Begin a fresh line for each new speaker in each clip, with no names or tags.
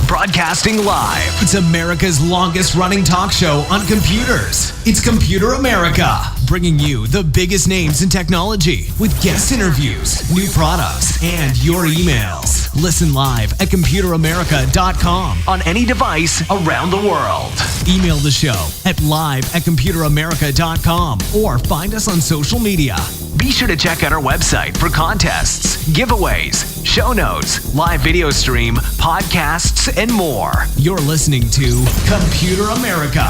Broadcasting live. It's America's longest running talk show on computers. It's Computer America, bringing you the biggest names in technology with guest interviews, new products, and your emails. Listen live at computeramerica.com on any device around the world. Email the show at live@computeramerica.com or find us on social media. Be sure to check out our website for contests, giveaways, show notes, live video stream, podcasts, and more. You're listening to Computer America.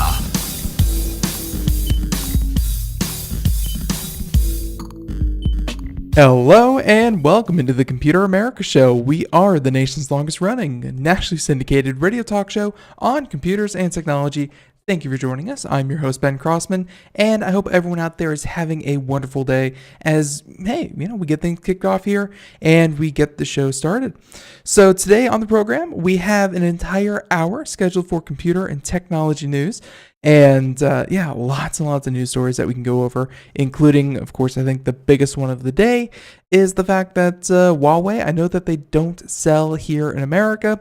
Hello and welcome into the Computer America Show. We are the nation's longest running, nationally syndicated radio talk show on computers and technology. Thank you for joining us. I'm your host, Ben Crossman, and I hope everyone out there is having a wonderful day as, hey, we get things kicked off here and we get the show started. So today on the program, we have an entire hour scheduled for computer and technology news. And lots and lots of news stories that we can go over, including, of course, I think the biggest one of the day is the fact that Huawei, I know that they don't sell here in America.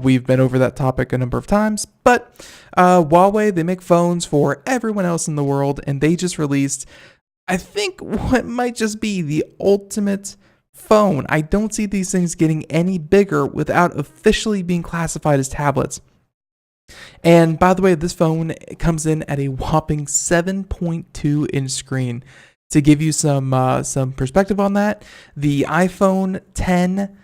We've been over that topic a number of times, but Huawei, they make phones for everyone else in the world, and they just released, I think, what might just be the ultimate phone. I don't see these things getting any bigger without officially being classified as tablets. And by the way, this phone comes in at a whopping 7.2 inch screen. To give you some perspective on that, the iPhone 10,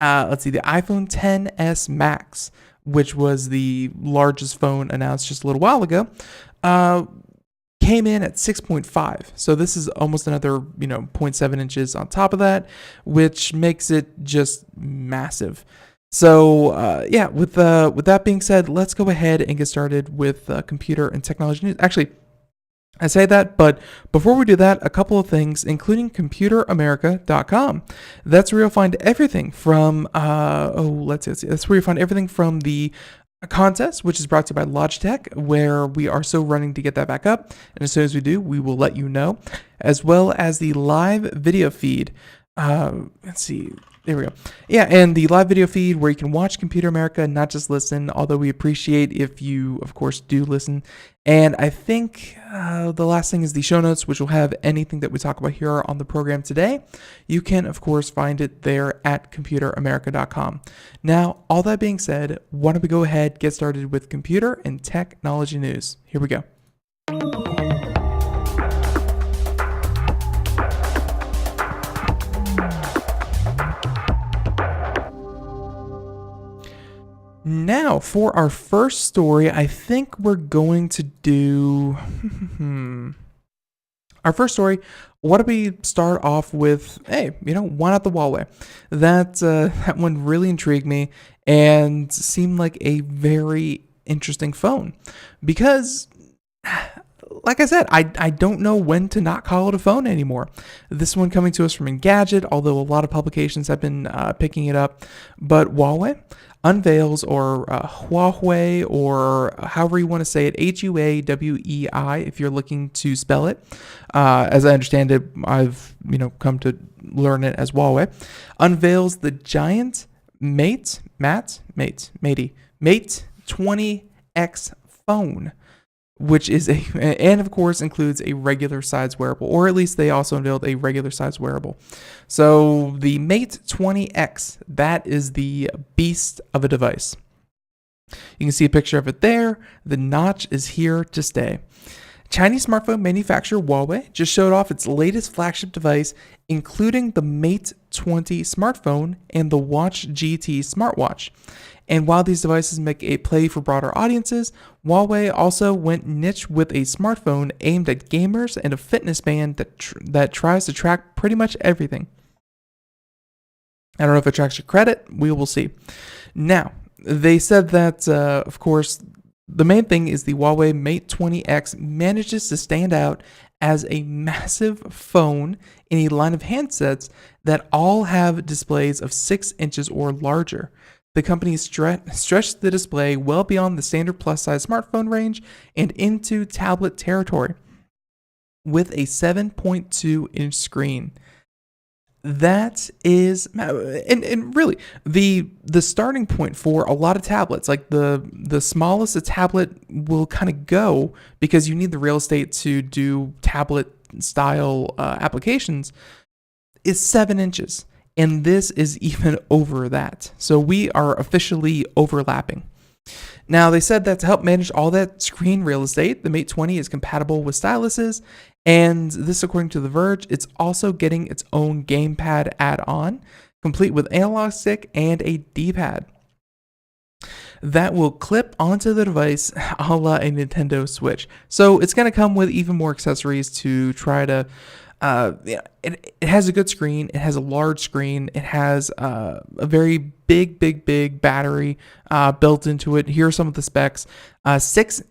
the iPhone XS Max, which was the largest phone announced just a little while ago, came in at 6.5. So this is almost another 0.7 inches on top of that, which makes it just massive. So, with that being said, let's go ahead and get started with computer and technology news. Actually, I say that, but before we do that, a couple of things, including computeramerica.com. That's where you'll find everything from, that's where you find everything from the contest, which is brought to you by Logitech, where we are so running to get that back up. And as soon as we do, we will let you know, as well as the live video feed. There we go. Yeah, and the live video feed where you can watch Computer America, not just listen, although we appreciate if you, of course, do listen. And I think the last thing is the show notes, which will have anything that we talk about here on the program today. You can, of course, find it there at computeramerica.com. Now, all that being said, why don't we go ahead, get started with computer and technology news. Here we go. Now, for our first story, I think we're going to do... Our first story, why don't we start off with, why not the Huawei? That one really intrigued me and seemed like a very interesting phone. Because, like I said, I don't know when to not call it a phone anymore. This one coming to us from Engadget, although a lot of publications have been picking it up. But Huawei unveils, or Huawei, or however you want to say it, Huawei, if you're looking to spell it. As I understand it, I've come to learn it as Huawei, unveils the giant Mate 20X phone, which is and of course includes a regular size wearable, or at least they also unveiled a regular size wearable. So the Mate 20X, that is the beast of a device. You can see a picture of it there. The notch is here to stay. Chinese smartphone manufacturer Huawei just showed off its latest flagship device, including the Mate 20 smartphone and the Watch GT smartwatch. And while these devices make a play for broader audiences, Huawei also went niche with a smartphone aimed at gamers and a fitness band that tries to track pretty much everything. I don't know if it tracks your credit. We will see. Now, they said that, of course, the main thing is the Huawei Mate 20X manages to stand out as a massive phone in a line of handsets that all have displays of 6 inches or larger. The company stretched the display well beyond the standard plus-size smartphone range and into tablet territory with a 7.2-inch screen. That is, and really, the starting point for a lot of tablets, like the smallest a tablet will kind of go, because you need the real estate to do tablet-style applications, is 7 inches. And this is even over that. So we are officially overlapping. Now, they said that to help manage all that screen real estate, the Mate 20 is compatible with styluses. And this, according to The Verge, it's also getting its own gamepad add-on, complete with analog stick and a D-pad that will clip onto the device a la a Nintendo Switch. So it's going to come with even more accessories to try to it has a good screen. It has a large screen. It has a very big battery built into it. Here are some of the specs: 6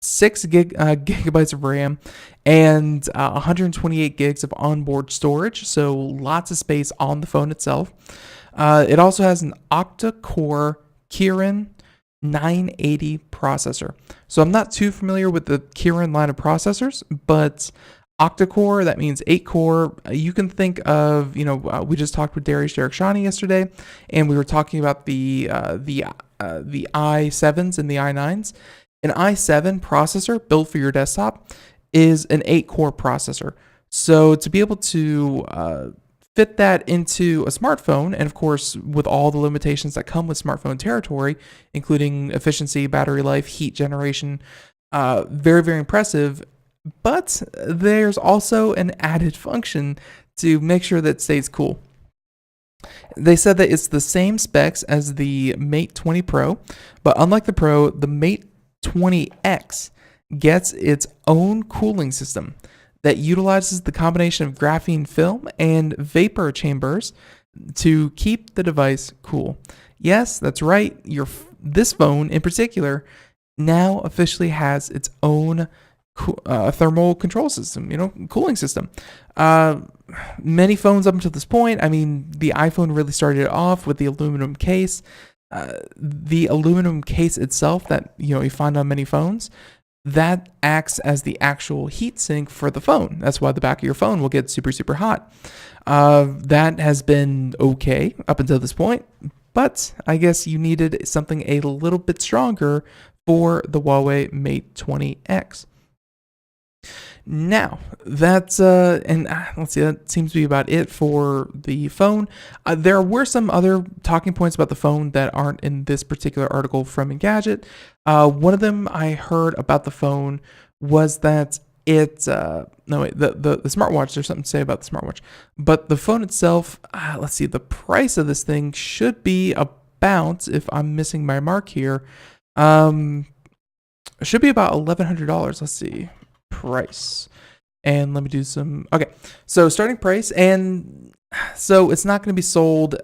gigabytes of RAM and 128 gigs of onboard storage. So lots of space on the phone itself. It also has an octa-core Kirin 980 processor. So I'm not too familiar with the Kirin line of processors, but octa-core, that means 8-core. You can think of, we just talked with Darius Shani yesterday, and we were talking about the i7s and the i9s. An i7 processor built for your desktop is an 8-core processor. So to be able to fit that into a smartphone, and of course with all the limitations that come with smartphone territory, including efficiency, battery life, heat generation, very impressive. But there's also an added function to make sure that it stays cool. They said that it's the same specs as the Mate 20 Pro, but unlike the Pro, the Mate 20X gets its own cooling system that utilizes the combination of graphene film and vapor chambers to keep the device cool. Yes, that's right. This phone in particular now officially has its own thermal control system, cooling system. Many phones up until this point, the iPhone really started it off with the aluminum case. The aluminum case itself that you find on many phones, that acts as the actual heat sink for the phone. That's why the back of your phone will get super hot. That has been okay up until this point, but I guess you needed something a little bit stronger for the Huawei Mate 20X. Now, that's, let's see, that seems to be about it for the phone. There were some other talking points about the phone that aren't in this particular article from Engadget. One of them I heard about the phone was that the smartwatch, there's something to say about the smartwatch. But the phone itself, let's see, the price of this thing should be about, if I'm missing my mark here, it should be about $1,100. Let's see. Price, and let me do some. Okay, so starting price, and so it's not going to be sold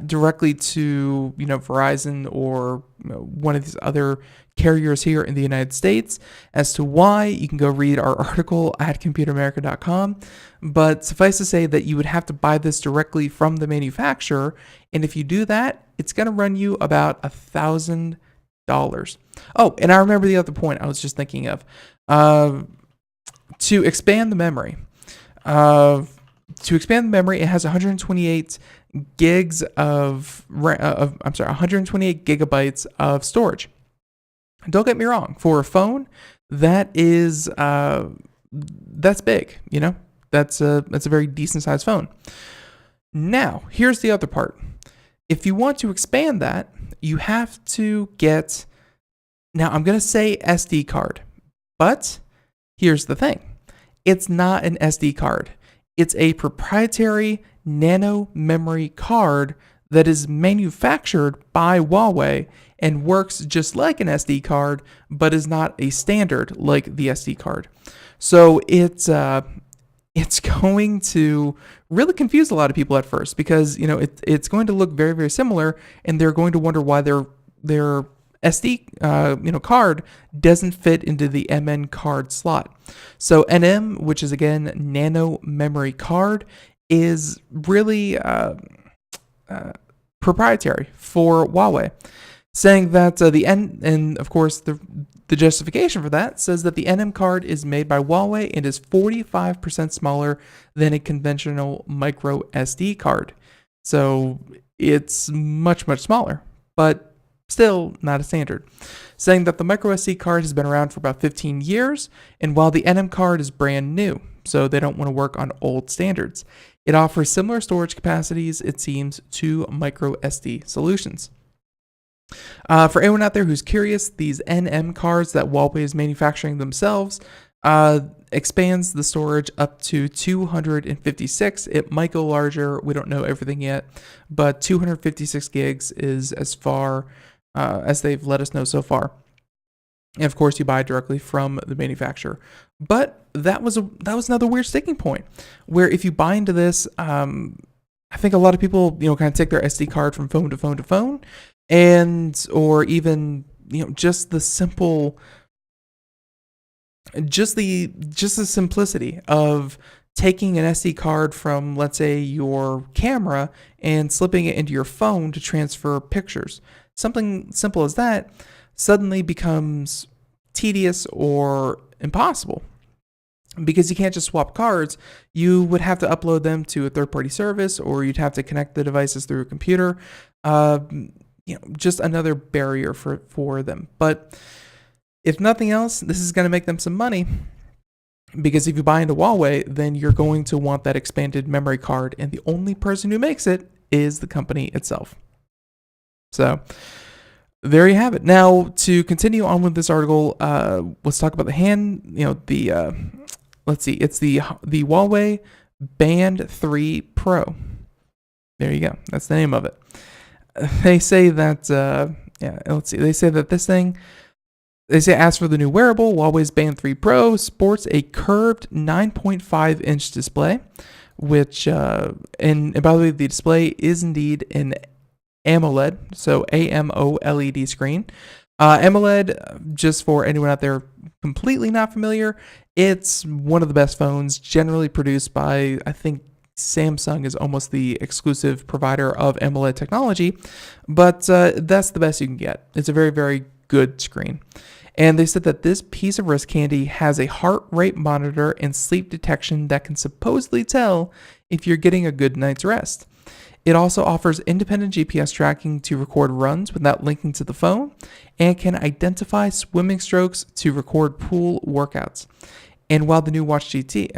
directly to Verizon or one of these other carriers here in the United States. As to why, you can go read our article at computeramerica.com. But suffice to say that you would have to buy this directly from the manufacturer, and if you do that, it's going to run you about $1,000. Oh, and I remember the other point I was just thinking of. To expand the memory, it has 128 gigs of 128 gigabytes of storage. Don't get me wrong, for a phone, that is that's big. That's a very decent sized phone. Now, here's the other part. If you want to expand that, you have to get. Now, I'm going to say SD card, but Here's the thing. It's not an SD card. It's a proprietary nano memory card that is manufactured by Huawei and works just like an SD card, but is not a standard like the SD card. So it's going to really confuse a lot of people at first because it's going to look very, very similar, and they're going to wonder why their SD card doesn't fit into the MN card slot. So NM, which is again nano memory card, is really proprietary for Huawei, saying that and of course the justification for that says that the NM card is made by Huawei and is 45% smaller than a conventional micro SD card. So it's much, much smaller, but still not a standard. Saying that the micro SD card has been around for about 15 years, and while the NM card is brand new, so they don't want to work on old standards. It offers similar storage capacities, it seems, to micro SD solutions. For anyone out there who's curious, these NM cards that Huawei is manufacturing themselves expands the storage up to 256. It might go larger. We don't know everything yet, but 256 gigs is as far as they've let us know so far. And of course, you buy directly from the manufacturer. But that was another weird sticking point, where if you buy into this, I think a lot of people kind of take their SD card from phone to phone to phone, or even just the simple, just the simplicity of taking an SD card from, let's say, your camera and slipping it into your phone to transfer pictures. Something simple as that suddenly becomes tedious or impossible because you can't just swap cards. You would have to upload them to a third-party service, or you'd have to connect the devices through a computer. Just another barrier for them. But if nothing else, this is going to make them some money, because if you buy into Huawei, then you're going to want that expanded memory card, and the only person who makes it is the company itself. So there you have it. Now, to continue on with this article, let's talk about let's see, it's the Huawei Band 3 Pro. There you go. That's the name of it. They say that, they say that this thing, as for the new wearable, Huawei's Band 3 Pro sports a curved 9.5 inch display, which, and by the way, the display is indeed an AMOLED, so AMOLED screen. AMOLED, just for anyone out there completely not familiar, it's one of the best phones generally produced by, I think, Samsung is almost the exclusive provider of AMOLED technology, but that's the best you can get. It's a very, very good screen. And they said that this piece of wrist candy has a heart rate monitor and sleep detection that can supposedly tell if you're getting a good night's rest. It also offers independent GPS tracking to record runs without linking to the phone, and can identify swimming strokes to record pool workouts. And while the new Watch GT,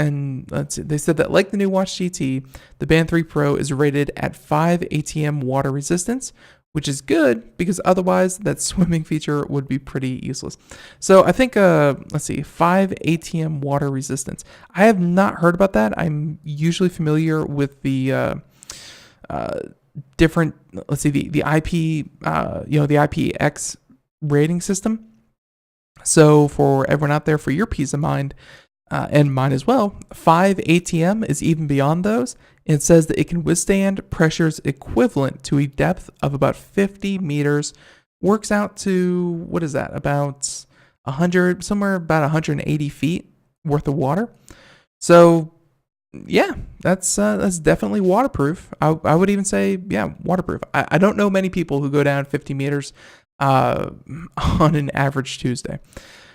they said that like the new Watch GT, the Band 3 Pro is rated at 5 ATM water resistance, which is good because otherwise that swimming feature would be pretty useless. So I think, 5 ATM water resistance. I have not heard about that. I'm usually familiar with the different, the IP, the IPX rating system. So for everyone out there, for your peace of mind, and mine as well, 5 ATM is even beyond those. It says that it can withstand pressures equivalent to a depth of about 50 meters. Works out to, what is that, about 100, somewhere about 180 feet worth of water. So yeah, that's definitely waterproof. I would even say, yeah, waterproof. I don't know many people who go down 50 meters on an average Tuesday.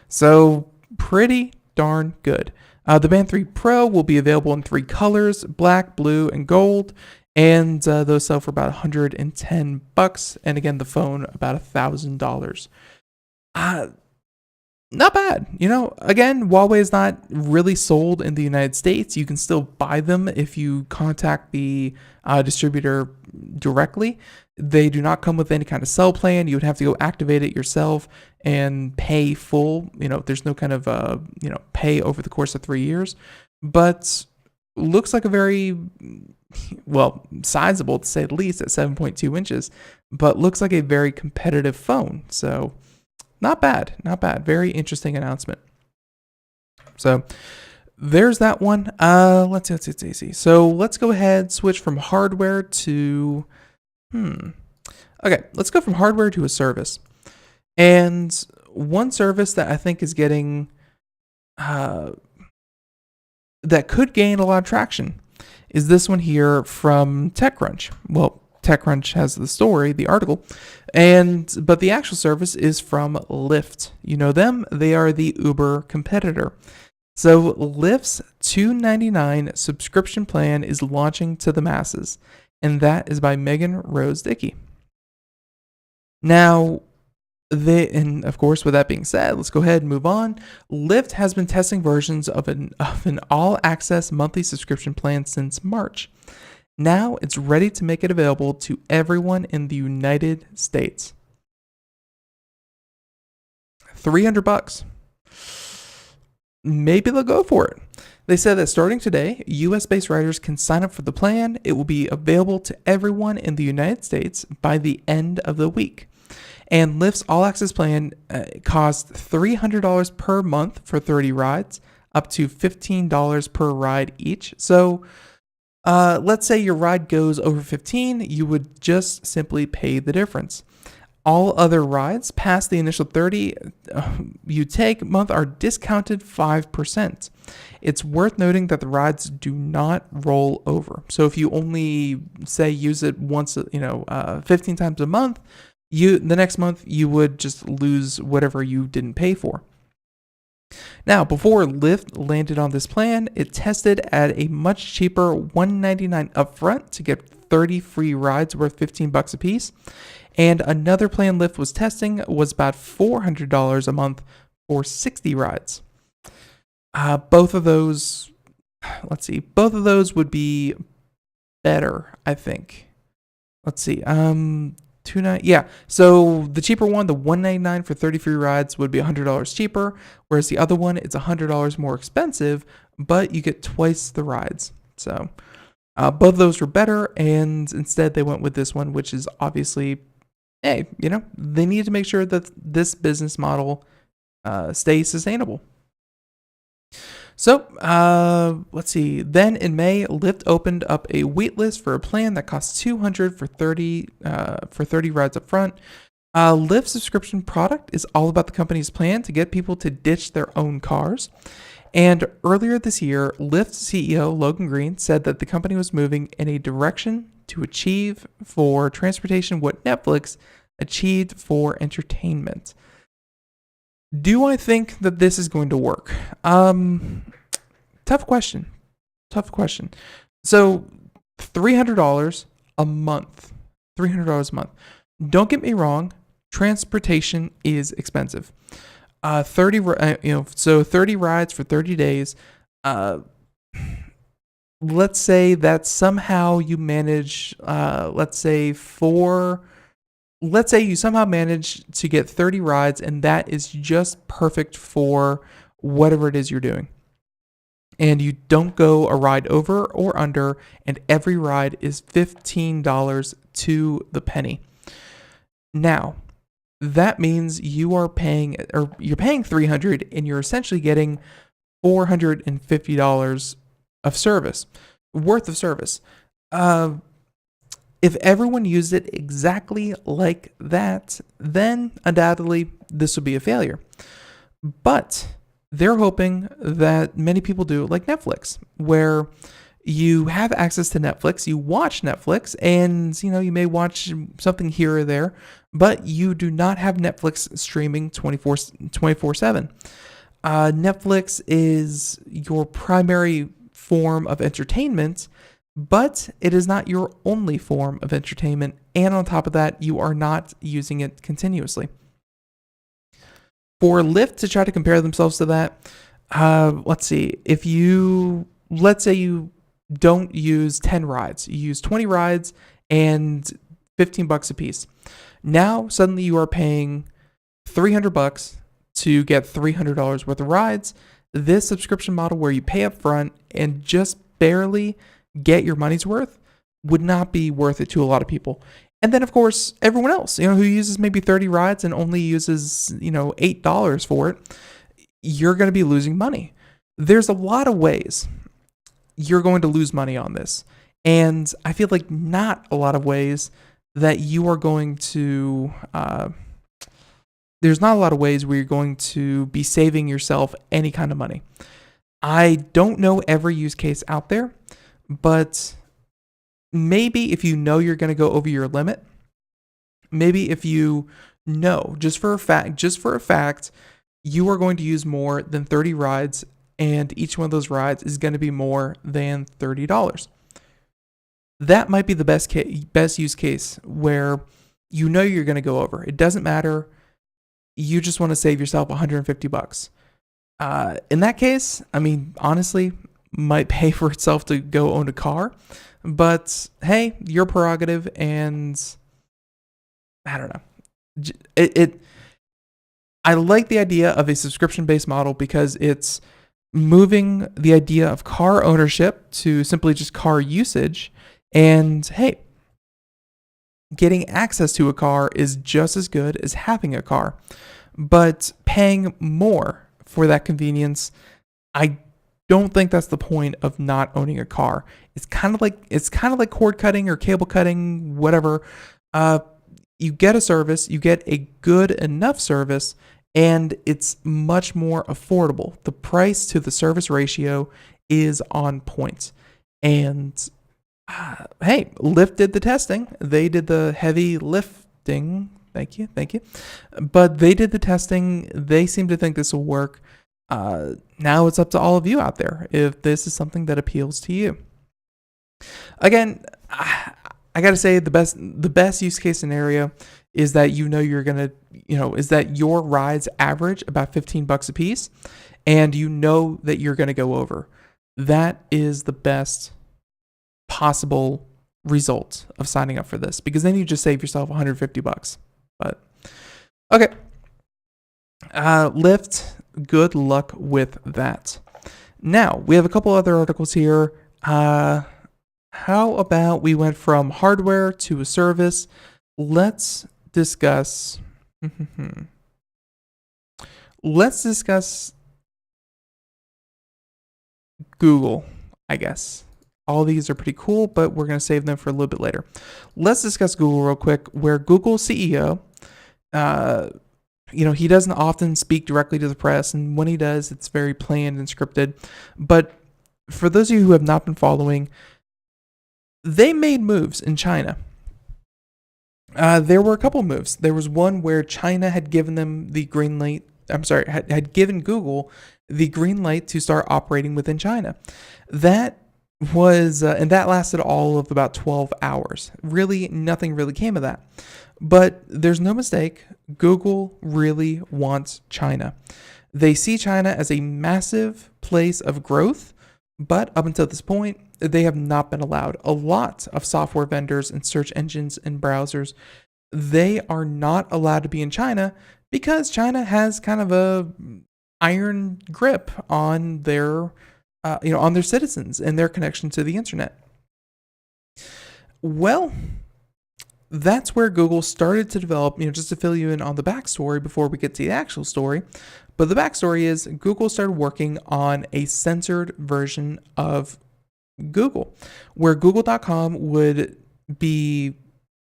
So pretty darn good. The Band 3 Pro will be available in 3 colors: black, blue, and gold. And those sell for about $110. And again, the phone about $1,000. Not bad. Again, Huawei is not really sold in the United States. You can still buy them if you contact the distributor directly. They do not come with any kind of cell plan. You would have to go activate it yourself and pay full. There's no kind of pay over the course of 3 years, but looks like a very sizable, to say the least, at 7.2 inches, but looks like a very competitive phone. So not bad. Very interesting announcement. So there's that one. Let's see. So let's go ahead, switch from hardware to, okay, let's go from hardware to a service. And one service that I think is getting, that could gain a lot of traction is this one here from TechCrunch. Well, TechCrunch has the story, the article, but the actual service is from Lyft. You know them? They are the Uber competitor. So Lyft's $2.99 subscription plan is launching to the masses, and that is by Megan Rose Dickey. Now, and of course, with that being said, let's go ahead and move on. Lyft has been testing versions of an all-access monthly subscription plan since March. Now it's ready to make it available to everyone in the United States. $300. Maybe they'll go for it. They said that starting today, US-based riders can sign up for the plan. It will be available to everyone in the United States by the end of the week. And Lyft's all-access plan costs $300 per month for 30 rides, up to $15 per ride each. So let's say your ride goes over 15, you would just simply pay the difference. All other rides past the initial 30 you take a month are discounted 5%. It's worth noting that the rides do not roll over. So if you only say use it once, 15 times a month, the next month you would just lose whatever you didn't pay for. Now, before Lyft landed on this plan, it tested at a much cheaper $199 upfront to get 30 free rides worth $15 a piece. And another plan Lyft was testing was about $400 a month for 60 rides. Both of those would be better, I think. Let's see. So the cheaper one, the $199 for 30 free rides, would be $100 cheaper, whereas the other one, it's $100 more expensive, but you get twice the rides. So both of those were better, and instead they went with this one, which is obviously, they need to make sure that this business model stays sustainable. So let's see. Then in May, Lyft opened up a wait list for a plan that costs $200 for 30 rides up front. Lyft's subscription product is all about the company's plan to get people to ditch their own cars. And earlier this year, Lyft's CEO Logan Green said that the company was moving in a direction to achieve for transportation what Netflix achieved for entertainment. Do I think that this is going to work? Tough question. So $300 a month. Don't get me wrong. Transportation is expensive. 30 rides for 30 days. Let's say that somehow you manage, let's say you somehow manage to get 30 rides, and that is just perfect for whatever it is you're doing. And you don't go a ride over or under, and every ride is $15 to the penny. Now, that means you're paying $300, and you're essentially getting $450 worth of service. If everyone used it exactly like that, then undoubtedly this would be a failure. But they're hoping that many people do it like Netflix, where you have access to Netflix, you watch Netflix, and you may watch something here or there, but you do not have Netflix streaming 24/7. Netflix is your primary form of entertainment, but it is not your only form of entertainment, and on top of that, you are not using it continuously. For Lyft to try to compare themselves to that, let's see. Let's say you don't use 10 rides, you use 20 rides, and $15 a piece. Now suddenly you are paying $300 to get $300 worth of rides. This subscription model where you pay up front and just barely get your money's worth would not be worth it to a lot of people. And then of course, everyone else, who uses maybe 30 rides and only uses, $8 for it, you're going to be losing money. There's a lot of ways you're going to lose money on this. And I feel like not a lot of ways that you are going to, there's not a lot of ways where you're going to be saving yourself any kind of money. I don't know every use case out there, but maybe if you know you're going to go over your limit, maybe if you know just for a fact, you are going to use more than 30 rides and each one of those rides is going to be more than $30. That might be the best use case where you know you're going to go over. It doesn't matter. You just want to save yourself $150. In that case, honestly, might pay for itself to go own a car. But hey, your prerogative, and I don't know. I like the idea of a subscription-based model because it's moving the idea of car ownership to simply just car usage. And hey, getting access to a car is just as good as having a car. But paying more for that convenience, I don't think that's the point of not owning a car. It's kind of like cord cutting or cable cutting, whatever. You get a service, you get a good enough service, and it's much more affordable. The price to the service ratio is on point. And hey, Lyft did the testing. They did the heavy lifting. Thank you. But they did the testing. They seem to think this will work. Now it's up to all of you out there if this is something that appeals to you. Again, I got to say the best use case scenario is that you're going to, is that your rides average about $15 a piece and you know that you're going to go over. That is the best possible result of signing up for this, because then you just save yourself $150. But okay, Lyft, good luck with that. Now we have a couple other articles here. How about we went from hardware to a service? Let's discuss. Let's discuss Google, I guess. All these are pretty cool, but we're going to save them for a little bit later. Let's discuss Google real quick, where Google CEO, he doesn't often speak directly to the press, and when he does, it's very planned and scripted. But for those of you who have not been following, they made moves in China. There were a couple moves. There was one where China had given them the green light. Had given Google the green light to start operating within China. That was, and that lasted all of about 12 hours. Really, nothing really came of that. But there's no mistake, Google really wants China. They see China as a massive place of growth, but up until this point, they have not been allowed. A lot of software vendors and search engines and browsers, they are not allowed to be in China because China has kind of a iron grip on their on their citizens and their connection to the internet. Well, that's where Google started to develop, just to fill you in on the backstory before we get to the actual story. But the backstory is Google started working on a censored version of Google, where Google.com would be,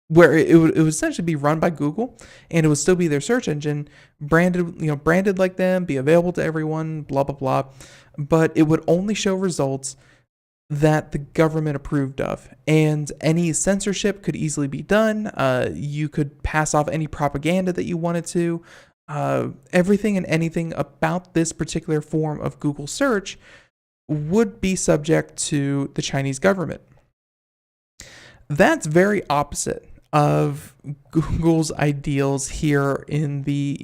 where it would essentially be run by Google, and it would still be their search engine, branded like them, be available to everyone, blah, blah, blah. But it would only show results that the government approved of, and any censorship could easily be done. You could pass off any propaganda that you wanted to. Everything and anything about this particular form of Google search would be subject to the Chinese government. That's very opposite of Google's ideals here in the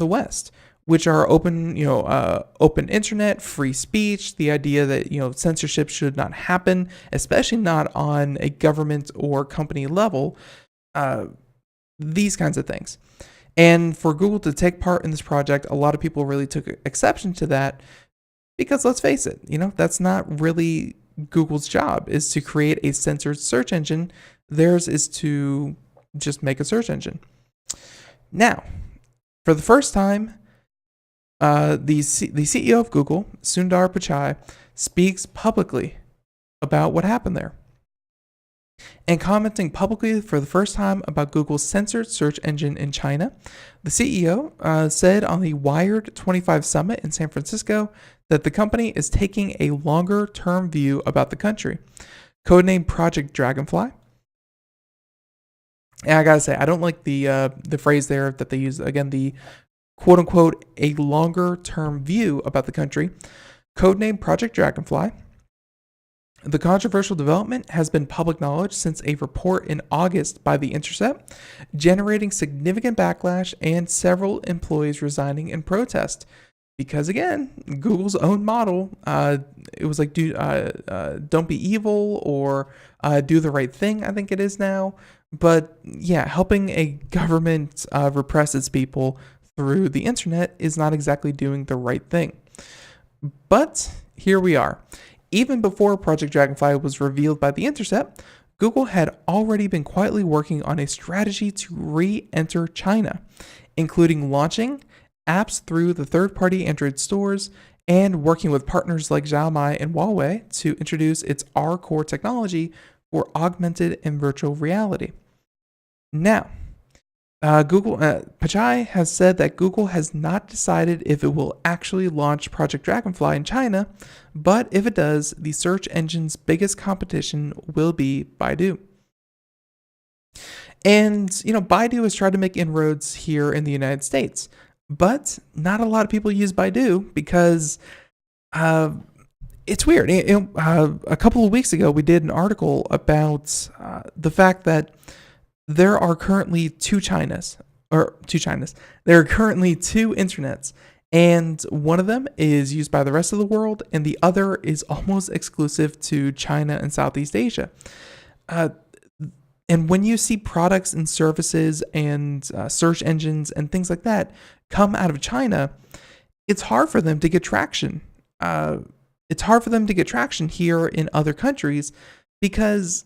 West, which are open internet, free speech, the idea that, censorship should not happen, especially not on a government or company level, these kinds of things. And for Google to take part in this project, a lot of people really took exception to that because let's face it, that's not really Google's job, is to create a censored search engine. Theirs is to just make a search engine. Now, for the first time, the CEO of Google, Sundar Pichai, speaks publicly about what happened there. And commenting publicly for the first time about Google's censored search engine in China, the CEO said on the Wired 25 Summit in San Francisco that the company is taking a longer-term view about the country, codenamed Project Dragonfly. And I gotta say, I don't like the phrase there that they use, again, the quote-unquote a longer-term view about the country, codenamed Project Dragonfly. The controversial development has been public knowledge since a report in August by The Intercept, generating significant backlash and several employees resigning in protest. Because again, Google's own model, it was like, don't be evil or do the right thing, I think it is now. But yeah, helping a government repress its people through the internet is not exactly doing the right thing. But here we are. Even before Project Dragonfly was revealed by The Intercept, Google had already been quietly working on a strategy to re-enter China, including launching apps through the third-party Android stores and working with partners like Xiaomi and Huawei to introduce its R-Core technology for augmented and virtual reality. Now, Pichai has said that Google has not decided if it will actually launch Project Dragonfly in China, but if it does, the search engine's biggest competition will be Baidu. And, Baidu has tried to make inroads here in the United States, but not a lot of people use Baidu because it's weird. A couple of weeks ago, we did an article about the fact that there are currently two Chinas. There are currently two internets, and one of them is used by the rest of the world, and the other is almost exclusive to China and Southeast Asia. And when you see products and services and search engines and things like that come out of China, it's hard for them to get traction. It's hard for them to get traction here in other countries because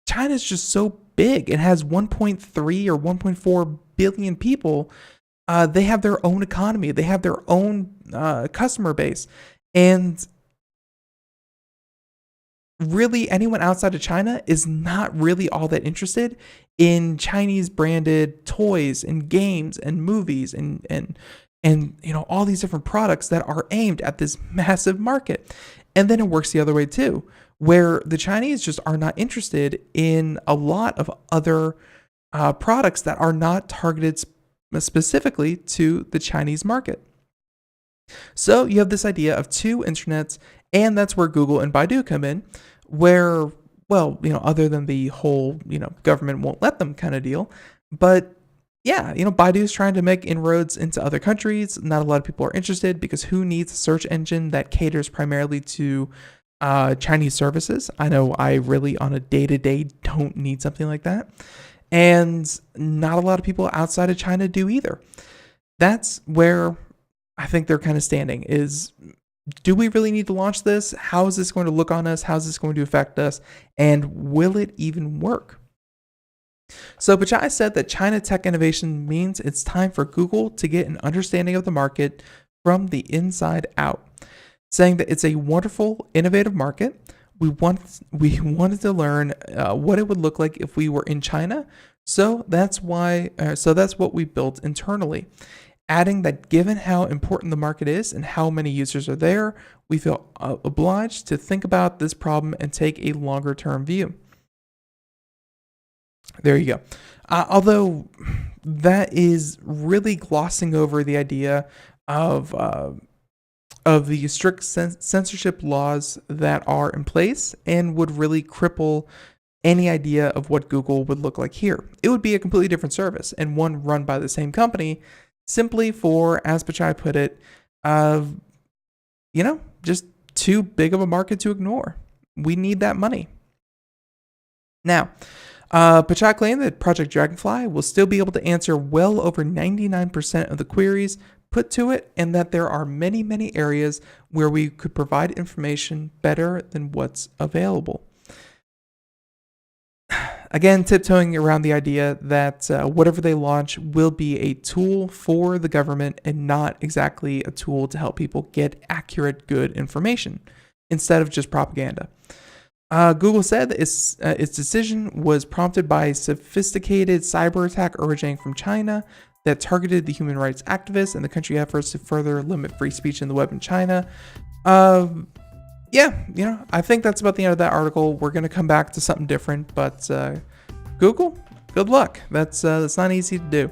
China is just so big. It has 1.3 or 1.4 billion people. They have their own economy. They have their own customer base. And really, anyone outside of China is not really all that interested in Chinese branded toys and games and movies and all these different products that are aimed at this massive market. And then it works the other way too, where the Chinese just are not interested in a lot of other products that are not targeted specifically to the Chinese market. So you have this idea of two internets, and that's where Google and Baidu come in, where, other than the whole, government won't let them kind of deal. But yeah, Baidu is trying to make inroads into other countries. Not a lot of people are interested because who needs a search engine that caters primarily to Chinese services? I know I really on a day-to-day don't need something like that. And not a lot of people outside of China do either. That's where I think they're kind of standing is, do we really need to launch this? How is this going to look on us? How is this going to affect us? And will it even work? So Pichai said that China tech innovation means it's time for Google to get an understanding of the market from the inside out, saying that it's a wonderful, innovative market. We wanted to learn what it would look like if we were in China. So that's what we built internally. Adding that given how important the market is and how many users are there, we feel obliged to think about this problem and take a longer term view. There you go. Although that is really glossing over the idea of the strict censorship laws that are in place and would really cripple any idea of what Google would look like here. It would be a completely different service and one run by the same company, simply for, as Pichai put it, just too big of a market to ignore. We need that money. Now, Pichai claimed that Project Dragonfly will still be able to answer well over 99% of the queries put to it, and that there are many, many areas where we could provide information better than what's available. Again, tiptoeing around the idea that whatever they launch will be a tool for the government and not exactly a tool to help people get accurate, good information instead of just propaganda. Google said that its decision was prompted by a sophisticated cyber attack originating from China that targeted the human rights activists and the country's efforts to further limit free speech in the web in China. I think that's about the end of that article. We're going to come back to something different, but Google, good luck. That's not easy to do.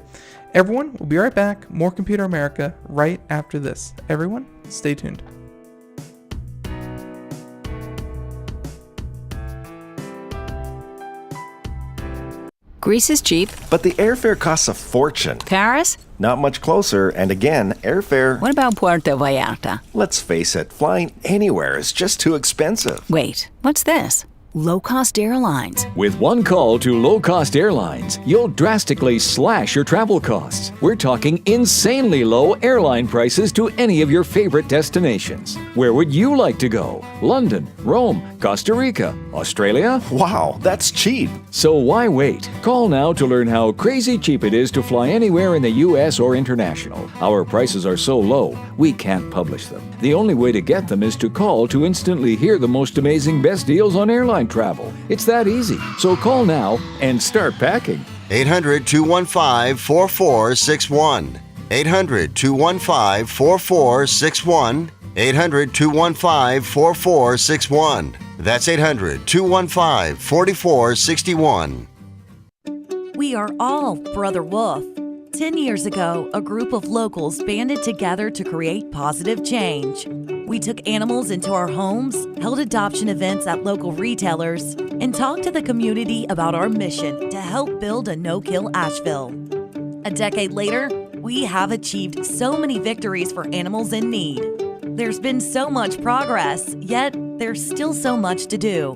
Everyone, we'll be right back. More Computer America right after this. Everyone, stay tuned.
Greece is cheap.
But the airfare costs a fortune.
Paris?
Not much closer, and again, airfare...
What about Puerto Vallarta?
Let's face it, flying anywhere is just too expensive.
Wait, what's this? Low-cost airlines.
With one call to low-cost airlines, you'll drastically slash your travel costs. We're talking insanely low airline prices to any of your favorite destinations. Where would you like to go? London, Rome, Costa Rica, Australia?
Wow, that's cheap.
So why wait? Call now to learn how crazy cheap it is to fly anywhere in the U.S. or international. Our prices are so low, we can't publish them. The only way to get them is to call to instantly hear the most amazing best deals on airline travel. It's that easy. So call now and start packing.
800-215-4461. 800-215-4461. 800-215-4461. That's 800-215-4461.
We are all Brother Wolf. 10 years ago, a group of locals banded together to create positive change. We took animals into our homes, held adoption events at local retailers, and talked to the community about our mission to help build a no-kill Asheville. A decade later, we have achieved so many victories for animals in need. There's been so much progress, yet there's still so much to do.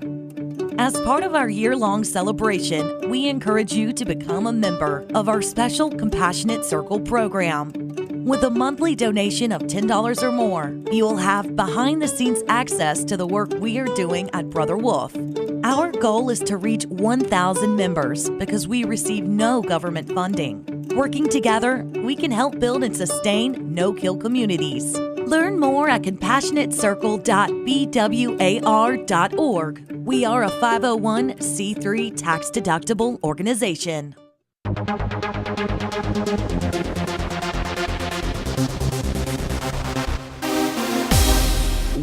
As part of our year-long celebration, we encourage you to become a member of our special Compassionate Circle program. With a monthly donation of $10 or more, you will have behind-the-scenes access to the work we are doing at Brother Wolf. Our goal is to reach 1,000 members because we receive no government funding. Working together, we can help build and sustain no-kill communities. Learn more at compassionatecircle.bwar.org. We are a 501c3 tax-deductible organization.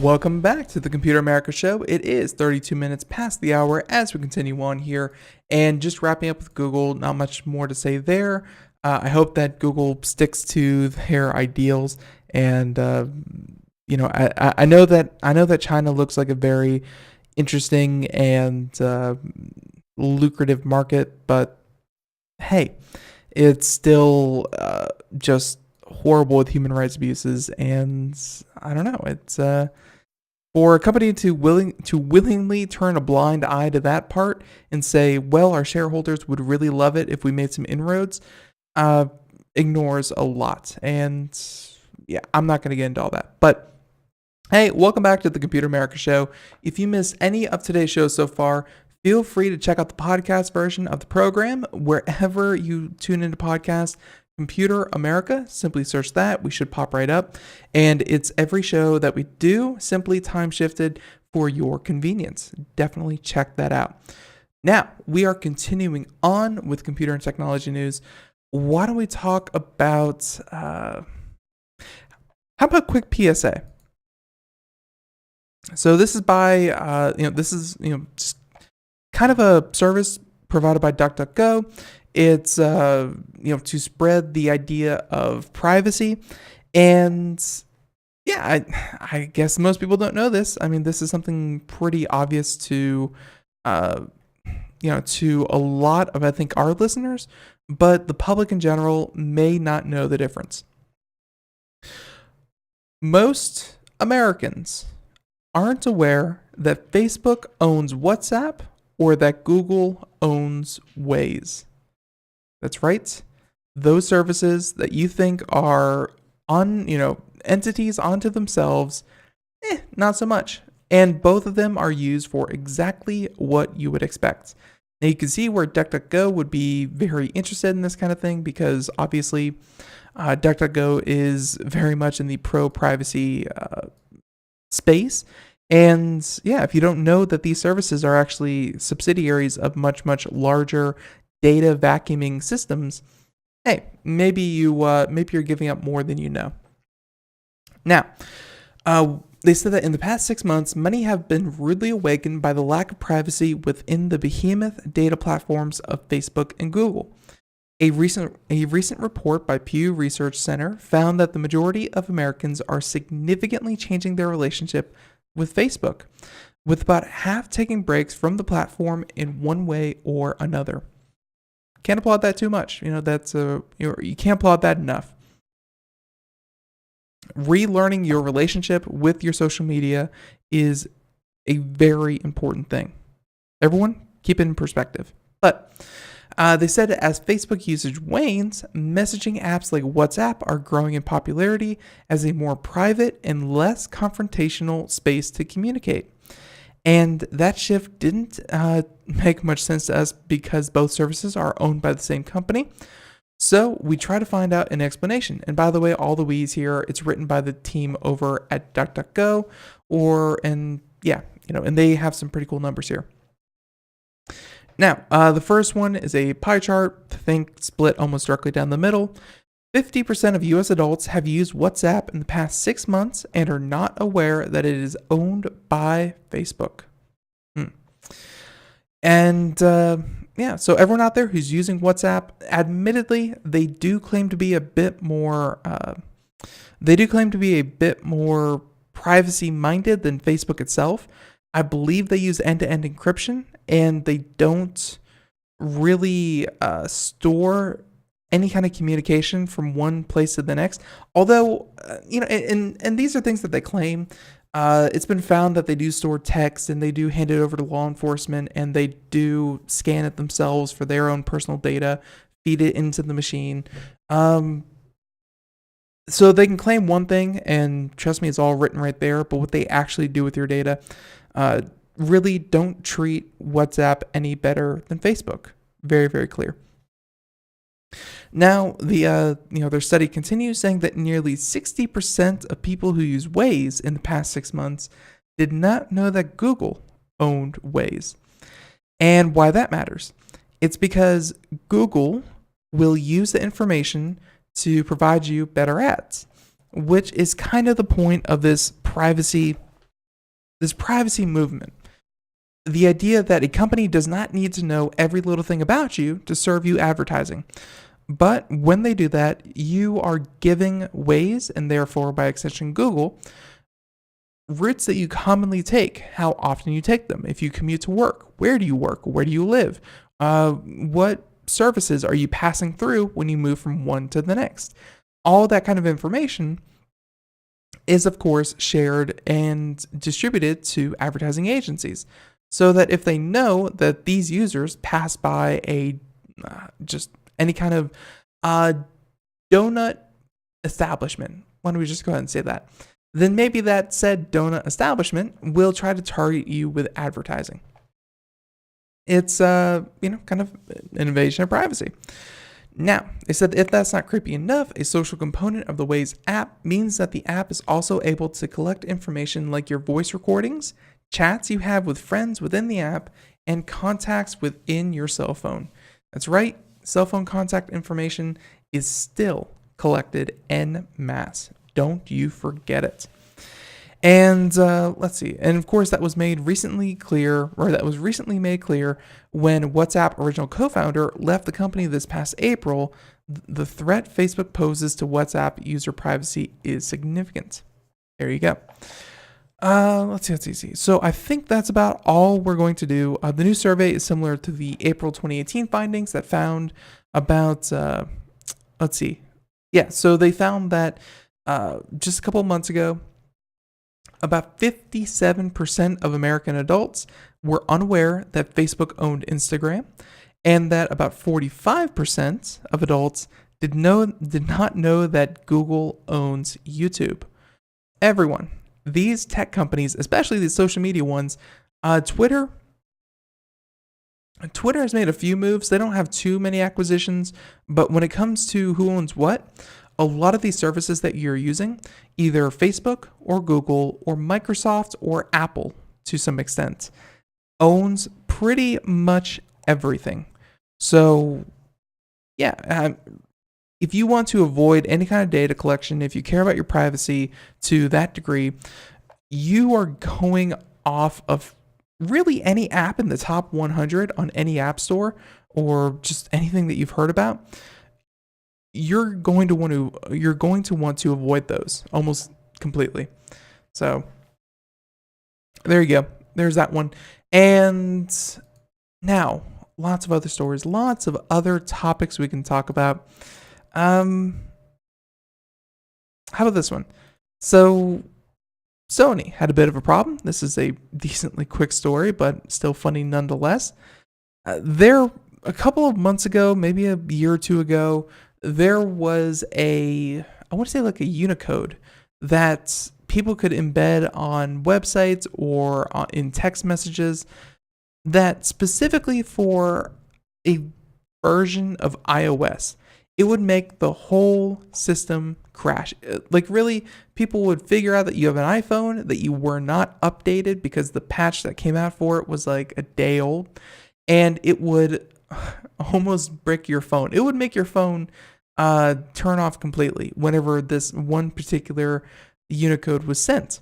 Welcome back to the Computer America Show. It is 32 minutes past the hour as we continue on here. And just wrapping up with Google, not much more to say there. I hope that Google sticks to their ideals. And, I know that China looks like a very interesting and lucrative market, but hey, it's still just horrible with human rights abuses. And I don't know, it's for a company to willingly turn a blind eye to that part and say, well, our shareholders would really love it if we made some inroads, ignores a lot. And yeah, I'm not going to get into all that. But hey, welcome back to the Computer America Show. If you missed any of today's show so far, feel free to check out the podcast version of the program wherever you tune into podcasts. Computer America, simply search that. We should pop right up. And it's every show that we do, simply time shifted for your convenience. Definitely check that out. Now, we are continuing on with computer and technology news. Why don't we talk about, how about a quick PSA? So this is by, just kind of a service provided by DuckDuckGo. It's, to spread the idea of privacy. And yeah, I guess most people don't know this. I mean, this is something pretty obvious to to a lot of, I think, our listeners, but the public in general may not know the difference. Most Americans aren't aware that Facebook owns WhatsApp or that Google owns Waze. That's right. Those services that you think are entities onto themselves, not so much. And both of them are used for exactly what you would expect. Now you can see where DuckDuckGo would be very interested in this kind of thing because obviously DuckDuckGo is very much in the pro-privacy space. And yeah, if you don't know that these services are actually subsidiaries of much, much larger data vacuuming systems, hey, maybe you're giving up more than you know. Now, they said that in the past 6 months, many have been rudely awakened by the lack of privacy within the behemoth data platforms of Facebook and Google. A recent report by Pew Research Center found that the majority of Americans are significantly changing their relationship with Facebook, with about half taking breaks from the platform in one way or another. Can't applaud that too much. You can't applaud that enough. Relearning your relationship with your social media is a very important thing. Everyone, keep it in perspective. But they said as Facebook usage wanes, messaging apps like WhatsApp are growing in popularity as a more private and less confrontational space to communicate. And that shift didn't make much sense to us because both services are owned by the same company. So we try to find out an explanation. And by the way, all the we's here, it's written by the team over at DuckDuckGo, and they have some pretty cool numbers here. Now, the first one is a pie chart, split almost directly down the middle. 50% of US adults have used WhatsApp in the past 6 months and are not aware that it is owned by Facebook. And so everyone out there who's using WhatsApp, admittedly, they do claim to be a bit more privacy-minded than Facebook itself. I believe they use end-to-end encryption, and they don't really store any kind of communication from one place to the next. Although, and these are things that they claim. It's been found that they do store text and they do hand it over to law enforcement and they do scan it themselves for their own personal data, feed it into the machine. So they can claim one thing, and trust me, it's all written right there. But what they actually do with your data, really don't treat WhatsApp any better than Facebook. Very, very clear. Now, their study continues, saying that nearly 60% of people who use Waze in the past 6 months did not know that Google owned Waze. And why that matters? It's because Google will use the information to provide you better ads, which is kind of the point of this privacy movement. The idea that a company does not need to know every little thing about you to serve you advertising. But when they do that, you are giving Waze, and therefore by extension Google, routes that you commonly take, how often you take them, if you commute to work, where do you work, where do you live, what services are you passing through when you move from one to the next. All that kind of information is, of course, shared and distributed to advertising agencies, so that if they know that these users pass by just any kind of donut establishment, why don't we just go ahead and say that, then maybe that said donut establishment will try to target you with advertising. It's kind of an invasion of privacy. Now, they said if that's not creepy enough, a social component of the Waze app means that the app is also able to collect information like your voice recordings, chats you have with friends within the app, and contacts within your cell phone. That's right, cell phone contact information is still collected en masse. Don't you forget it. And let's see. And of course, that was recently made clear when WhatsApp original co-founder left the company this past April. The threat Facebook poses to WhatsApp user privacy is significant. There you go. Let's see. So I think that's about all we're going to do. The new survey is similar to the April 2018 findings that found about, let's see. Yeah, so they found that just a couple of months ago, about 57% of American adults were unaware that Facebook owned Instagram, and that about 45% of adults did not know that Google owns YouTube. Everyone, these tech companies, especially these social media ones, Twitter has made a few moves. They don't have too many acquisitions, but when it comes to who owns what, a lot of these services that you're using, either Facebook or Google or Microsoft or Apple to some extent, owns pretty much everything. So, yeah, if you want to avoid any kind of data collection, if you care about your privacy to that degree, you are going off of really any app in the top 100 on any app store or just anything that you've heard about. You're going to want to avoid those almost completely. So there you go. There's that one. And now lots of other stories, lots of other topics we can talk about. How about this one? So Sony had a bit of a problem. This is a decently quick story, but still funny nonetheless. A couple of months ago, maybe a year or two ago, there was I want to say like a Unicode that people could embed on websites or in text messages that specifically for a version of iOS, it would make the whole system crash. Like really, people would figure out that you have an iPhone, that you were not updated because the patch that came out for it was like a day old, and it would almost brick your phone. It would make your phone turn off completely whenever this one particular Unicode was sent.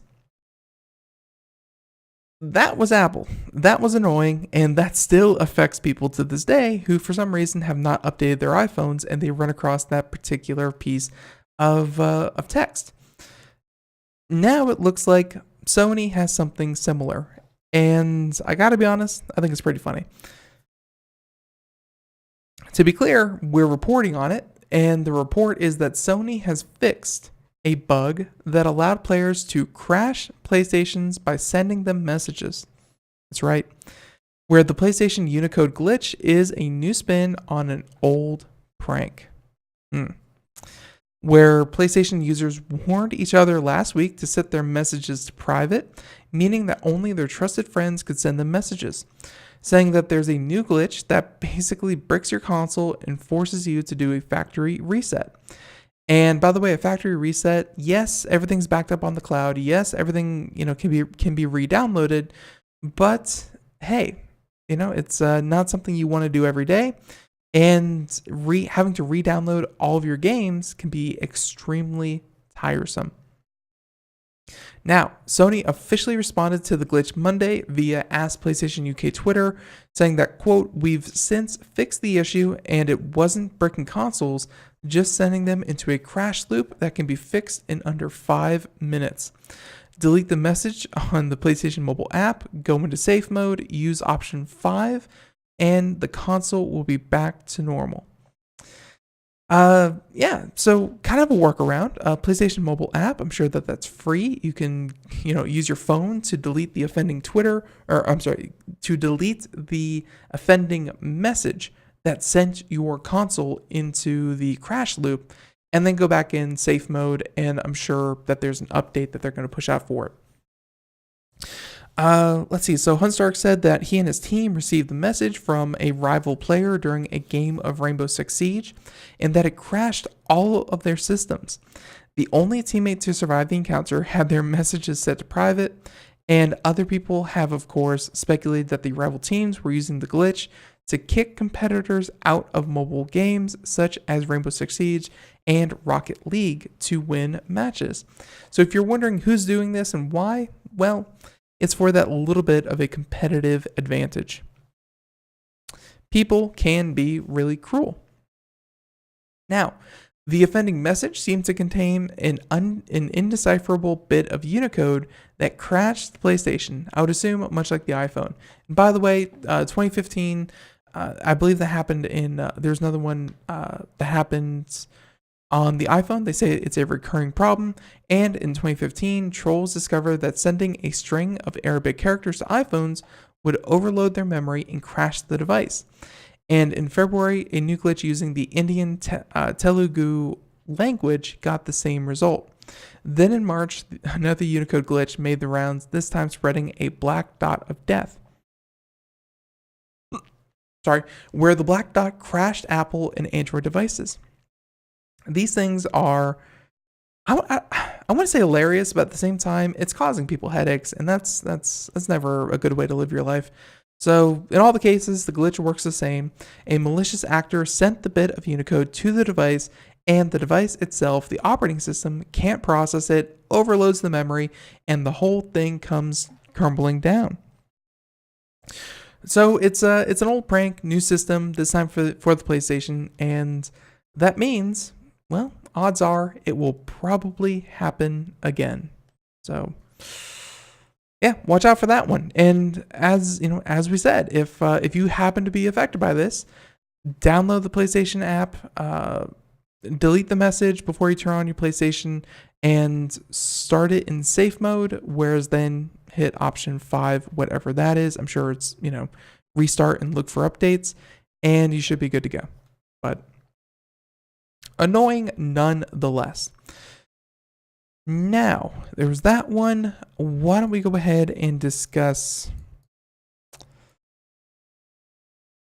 That was Apple. That was annoying, and that still affects people to this day who, for some reason, have not updated their iPhones and they run across that particular piece of text. Now it looks like Sony has something similar, and I gotta be honest, I think it's pretty funny. To be clear, we're reporting on it, and the report is that Sony has fixed a bug that allowed players to crash PlayStations by sending them messages. That's right. Where the PlayStation Unicode glitch is a new spin on an old prank. Where PlayStation users warned each other last week to set their messages to private, meaning that only their trusted friends could send them messages, saying that there's a new glitch that basically bricks your console and forces you to do a factory reset. And by the way, a factory reset, yes, everything's backed up on the cloud. Yes, everything, can be re-downloaded, but hey, it's not something you want to do every day. And having to re-download all of your games can be extremely tiresome. Now, Sony officially responded to the glitch Monday via Ask PlayStation UK Twitter, saying that, quote, "We've since fixed the issue and it wasn't bricking consoles, just sending them into a crash loop that can be fixed in under 5 minutes. Delete the message on the PlayStation mobile app, go into safe mode, use option 5, and the console will be back to normal." So kind of a workaround. PlayStation mobile app, I'm sure that's free. You can, use your phone to delete the offending to delete the offending message that sent your console into the crash loop, and then go back in safe mode, and I'm sure that there's an update that they're going to push out for it. Let's see. So Hunstark said that he and his team received the message from a rival player during a game of Rainbow Six Siege, and that it crashed all of their systems. The only teammate to survive the encounter had their messages set to private, and other people have, of course, speculated that the rival teams were using the glitch to kick competitors out of mobile games such as Rainbow Six Siege and Rocket League to win matches. So if you're wondering who's doing this and why, well, it's for that little bit of a competitive advantage. People can be really cruel. Now, The offending message seemed to contain an indecipherable bit of Unicode that crashed the PlayStation. I would assume much like the iPhone. And by the way, 2015, I believe that happened in, there's another one that happened on the iPhone. They say it's a recurring problem. And in 2015, trolls discovered that sending a string of Arabic characters to iPhones would overload their memory and crash the device. And in February, a new glitch using the Indian Telugu language got the same result. Then in March, another Unicode glitch made the rounds, this time spreading a black dot of death. Where the black dot crashed Apple and Android devices. These things are, I want to say hilarious, but at the same time, it's causing people headaches, and that's never a good way to live your life. So in all the cases, the glitch works the same. A malicious actor sent the bit of Unicode to the device, and the device itself, the operating system, can't process it, overloads the memory, and the whole thing comes crumbling down. So it's an old prank, new system, this time for the PlayStation, and that means, well, odds are it will probably happen again. So yeah, watch out for that one. And as you know, as we said, if you happen to be affected by this, download the PlayStation app, delete the message before you turn on your PlayStation, and start it in safe mode. Whereas then hit option 5, whatever that is. I'm sure it's restart and look for updates, and you should be good to go. But annoying nonetheless. Now, there was that one. Why don't we go ahead and discuss,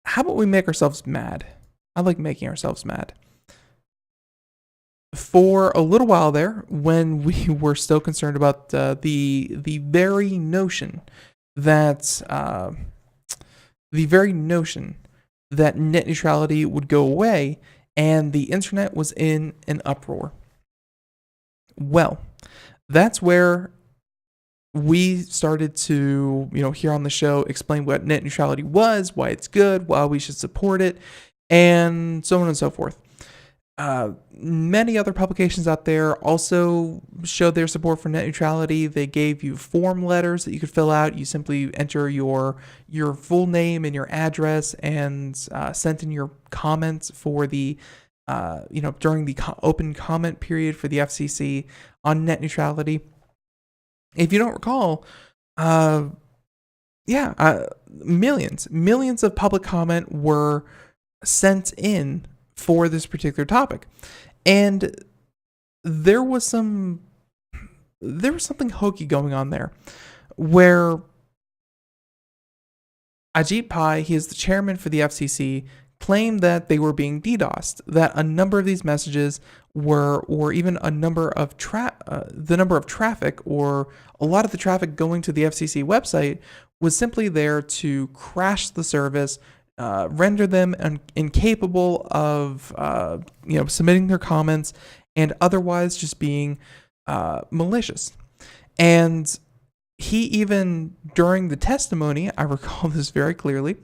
how about we make ourselves mad? I like making ourselves mad. For a little while there, when we were still concerned about the very notion that net neutrality would go away, and the internet was in an uproar. Well, that's where we started to, here on the show, explain what net neutrality was, why it's good, why we should support it, and so on and so forth. Many other publications out there also showed their support for net neutrality. They gave you form letters that you could fill out. You simply enter your full name and your address, and sent in your comments for the during the open comment period for the FCC on net neutrality. If you don't recall, millions of public comment were sent in for this particular topic, and there was something hokey going on there, where Ajit Pai, he is the chairman for the FCC, claimed that they were being DDoSed, that a number of these messages were, or even a number of the number of traffic, or a lot of the traffic going to the FCC website was simply there to crash the service, render them incapable of submitting their comments, and otherwise just being malicious. And he even, during the testimony, I recall this very clearly,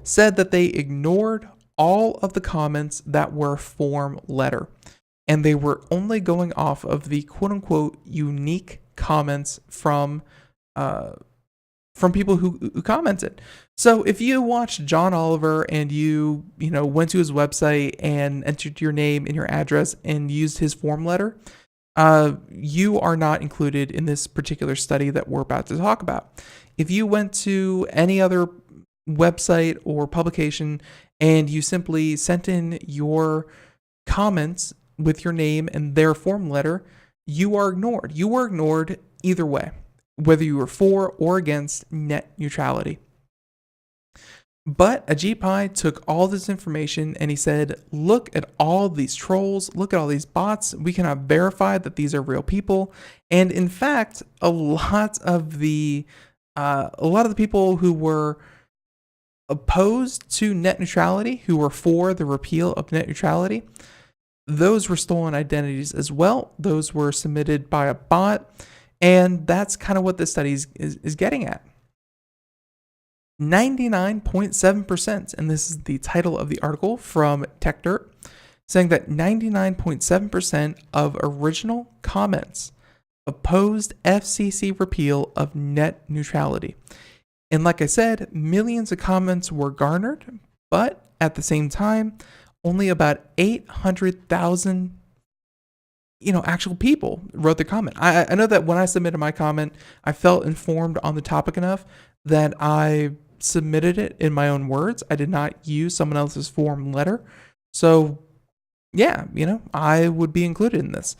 said that they ignored all of the comments that were form letter, and they were only going off of the quote-unquote unique comments from people who commented. So if you watched John Oliver and you went to his website and entered your name and your address and used his form letter, you are not included in this particular study that we're about to talk about. If you went to any other website or publication and you simply sent in your comments with your name and their form letter, you are ignored. You were ignored either way, whether you were for or against net neutrality. But Ajit Pai took all this information and he said, look at all these trolls, look at all these bots. We cannot verify that these are real people. And in fact, a lot of the people who were opposed to net neutrality, who were for the repeal of net neutrality, those were stolen identities as well. Those were submitted by a bot. And that's kind of what this study is getting at. 99.7%, and this is the title of the article from TechDirt, saying that 99.7% of original comments opposed FCC repeal of net neutrality. And like I said, millions of comments were garnered, but at the same time, only about 800,000 actual people wrote their comment. I know that when I submitted my comment, I felt informed on the topic enough that I submitted it in my own words. I did not use someone else's form letter. So yeah, I would be included in this.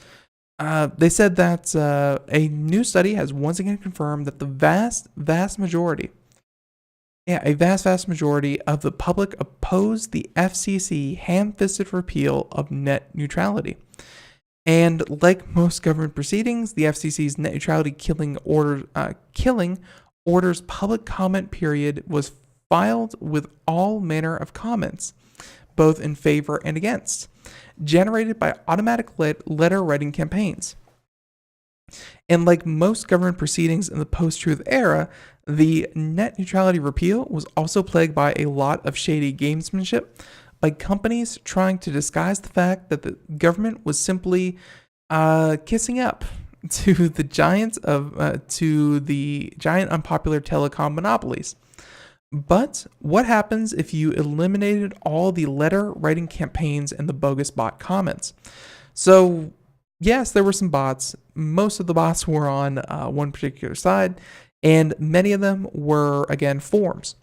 They said that a new study has once again confirmed that the vast majority of the public opposed the FCC ham-fisted repeal of net neutrality. And like most government proceedings, the FCC's net neutrality killing order's public comment period was filed with all manner of comments, both in favor and against, generated by automatic letter writing campaigns. And like most government proceedings in the post-truth era, the net neutrality repeal was also plagued by a lot of shady gamesmanship by companies trying to disguise the fact that the government was simply kissing up to the giant unpopular telecom monopolies. But what happens if you eliminated all the letter writing campaigns and the bogus bot comments? So yes, there were some bots. Most of the bots were on one particular side, and many of them were, again, forms.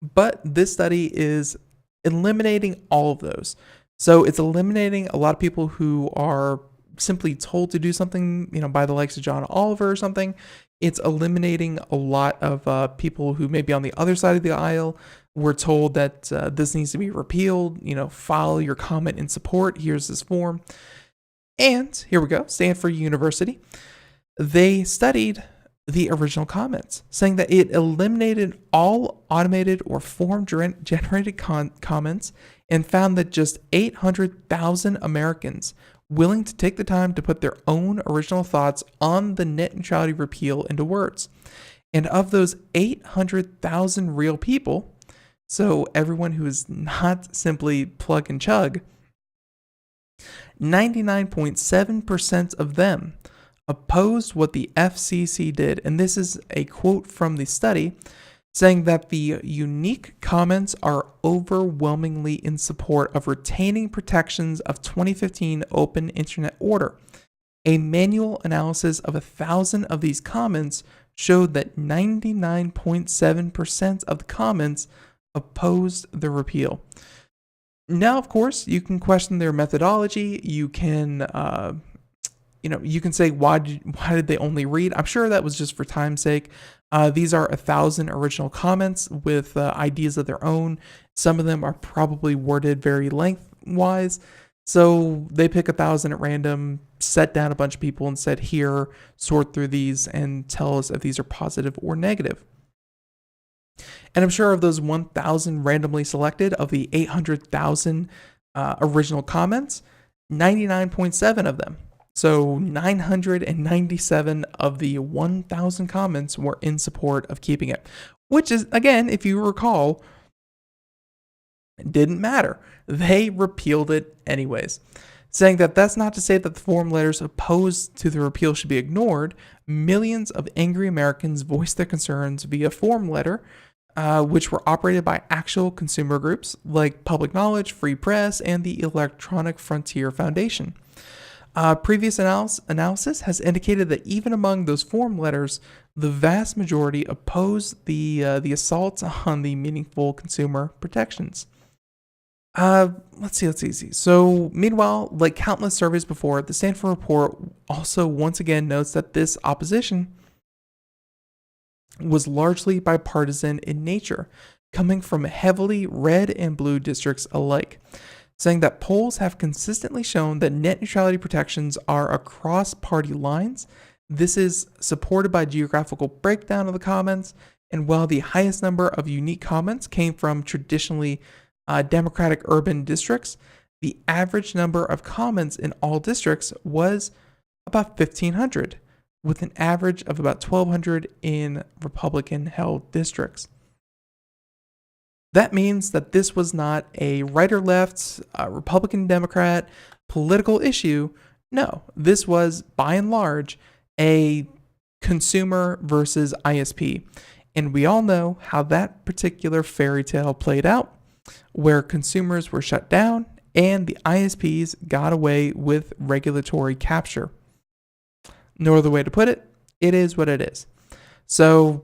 But this study is eliminating all of those. So it's eliminating a lot of people who are simply told to do something, by the likes of John Oliver or something. It's eliminating a lot of people who may be on the other side of the aisle were told that this needs to be repealed. File your comment in support. Here's this form. And here we go, Stanford University. They studied the original comments, saying that it eliminated all automated or form-generated comments and found that just 800,000 Americans willing to take the time to put their own original thoughts on the net neutrality repeal into words. And of those 800,000 real people, so everyone who is not simply plug and chug, 99.7% of them opposed what the FCC did. And this is a quote from the study saying that the unique comments are overwhelmingly in support of retaining protections of 2015 Open Internet Order. A manual analysis of 1,000 of these comments showed that 99.7% of the comments opposed the repeal. Now, of course, you can question their methodology. You can you can say, why did they only read? I'm sure that was just for time's sake. These are 1,000 original comments with ideas of their own. Some of them are probably worded very lengthwise. So they pick 1,000 at random, set down a bunch of people and said, here, sort through these and tell us if these are positive or negative. And I'm sure of those 1,000 randomly selected, of the 800,000 original comments, 99.7 of them, so 997 of the 1,000 comments were in support of keeping it, which is, again, if you recall, didn't matter. They repealed it anyways, saying that that's not to say that the form letters opposed to the repeal should be ignored. Millions of angry Americans voiced their concerns via form letter, which were operated by actual consumer groups like Public Knowledge, Free Press, and the Electronic Frontier Foundation. Previous analysis has indicated that even among those form letters, the vast majority opposed the assaults on the meaningful consumer protections. Let's see. So, meanwhile, like countless surveys before, the Stanford report also once again notes that this opposition was largely bipartisan in nature, coming from heavily red and blue districts alike, saying that polls have consistently shown that net neutrality protections are across party lines. This is supported by geographical breakdown of the comments, and while the highest number of unique comments came from traditionally Democratic urban districts, the average number of comments in all districts was about 1,500, with an average of about 1,200 in Republican-held districts. That means that this was not a right or left, Republican, Democrat political issue. No, this was by and large a consumer versus ISP. And we all know how that particular fairy tale played out, where consumers were shut down and the ISPs got away with regulatory capture. No other way to put it, it is what it is. So,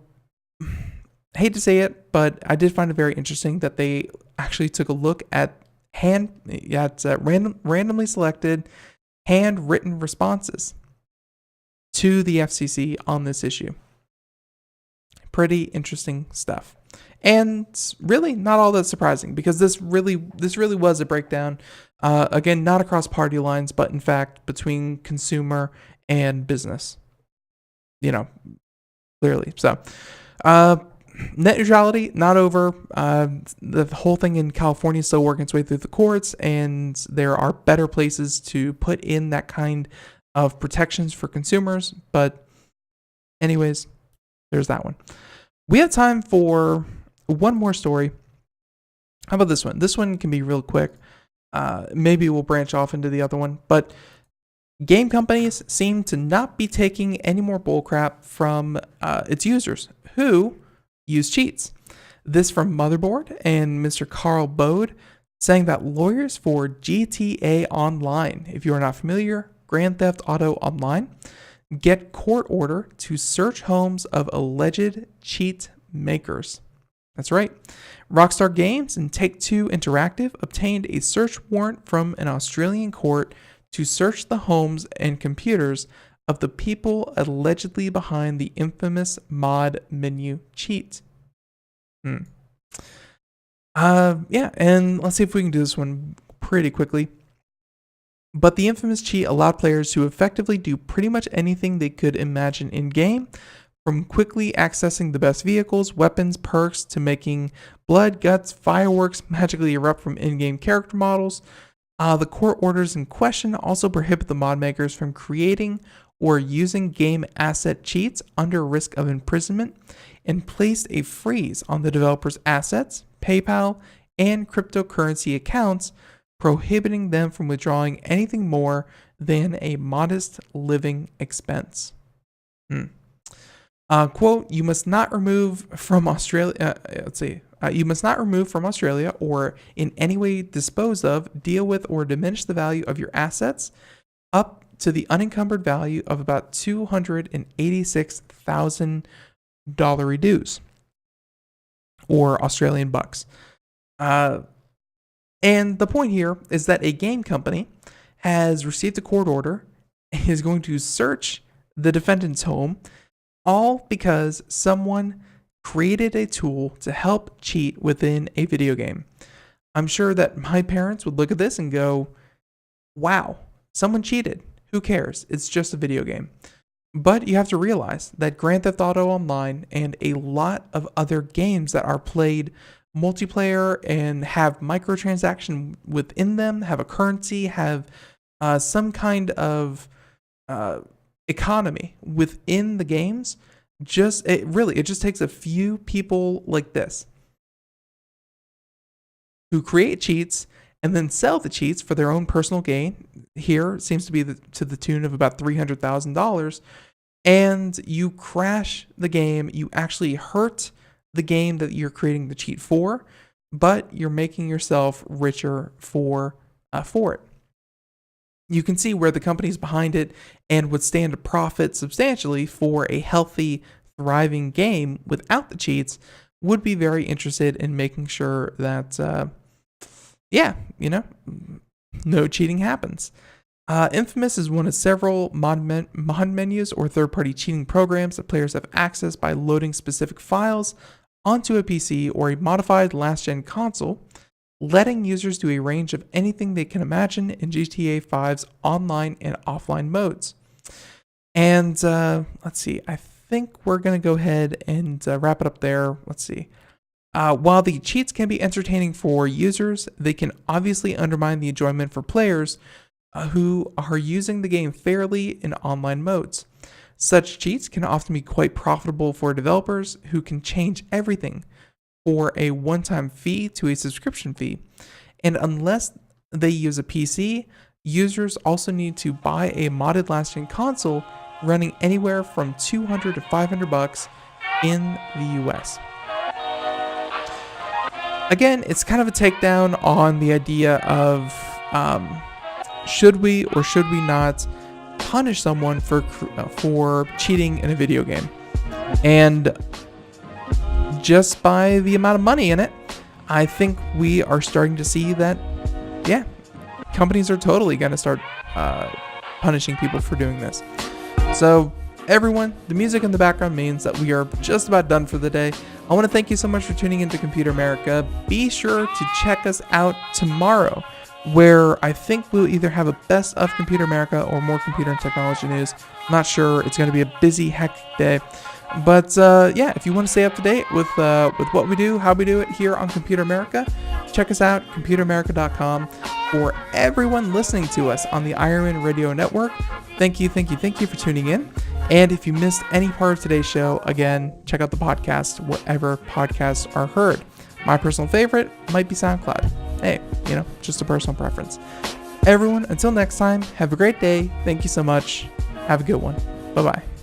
hate to say it, but I did find it very interesting that they actually took a look at randomly selected handwritten responses to the FCC on this issue. Pretty interesting stuff. And really not all that surprising, because this really was a breakdown. Again, not across party lines, but in fact between consumer and business. Clearly. So, net neutrality, not over. The whole thing in California is still working its way through the courts, and there are better places to put in that kind of protections for consumers. But anyways, there's that one. We have time for one more story. How about this one? This one can be real quick. Maybe we'll branch off into the other one. But game companies seem to not be taking any more bullcrap from its users who use cheats. This from Motherboard and Mr. Carl Bode, saying that lawyers for GTA Online, if you are not familiar, Grand Theft Auto Online, get court order to search homes of alleged cheat makers. That's right. Rockstar Games and Take-Two Interactive obtained a search warrant from an Australian court to search the homes and computers of the people allegedly behind the infamous mod menu cheat. And let's see if we can do this one pretty quickly. But the infamous cheat allowed players to effectively do pretty much anything they could imagine in-game, from quickly accessing the best vehicles, weapons, perks, to making blood, guts, fireworks magically erupt from in-game character models. The court orders in question also prohibit the mod makers from creating or using game asset cheats under risk of imprisonment, and placed a freeze on the developer's assets, PayPal, and cryptocurrency accounts, prohibiting them from withdrawing anything more than a modest living expense. Quote, you must not remove from Australia, you must not remove from Australia or in any way dispose of, deal with, or diminish the value of your assets up to the unencumbered value of about $286,000 dues, or Australian bucks. And the point here is that a game company has received a court order and is going to search the defendant's home, all because someone created a tool to help cheat within a video game. I'm sure that my parents would look at this and go, wow, someone cheated. Who cares? It's just a video game. But you have to realize that Grand Theft Auto Online and a lot of other games that are played multiplayer and have microtransaction within them, have a currency, have some kind of economy within the games. It just takes a few people like this who create cheats and then sell the cheats for their own personal gain. Here it seems to be to the tune of about $300,000. And you crash the game. You actually hurt the game that you're creating the cheat for, but you're making yourself richer for it. You can see where the companies behind it and would stand to profit substantially for a healthy, thriving game without the cheats would be very interested in making sure that, no cheating happens. Infamous is one of several mod menus or third-party cheating programs that players have access by loading specific files onto a PC or a modified last-gen console, letting users do a range of anything they can imagine in GTA 5's online and offline modes. And let's see, I think we're going to go ahead and wrap it up there. Let's see. While the cheats can be entertaining for users, they can obviously undermine the enjoyment for players who are using the game fairly in online modes. Such cheats can often be quite profitable for developers who can change everything for a one-time fee to a subscription fee. And unless they use a PC, users also need to buy a modded last-gen console running anywhere from $200 to $500 in the US. Again, it's kind of a takedown on the idea of should we or should we not punish someone for cheating in a video game. And just by the amount of money in it, I think we are starting to see that, yeah, companies are totally going to start punishing people for doing this. So everyone, the music in the background means that we are just about done for the day. I want to thank you so much for tuning into Computer America. Be sure to check us out tomorrow, where I think we'll either have a best of Computer America or more computer and technology news. I'm not sure. It's going to be a busy, hectic day. But yeah, if you want to stay up to date with what we do, how we do it here on Computer America, check us out, computeramerica.com. For everyone listening to us on the Iron Radio Network, thank you for tuning in. And if you missed any part of today's show, again, check out the podcast wherever podcasts are heard. My personal favorite might be SoundCloud. Hey, just a personal preference. Everyone, until next time, have a great day. Thank you so much. Have a good one. Bye-bye.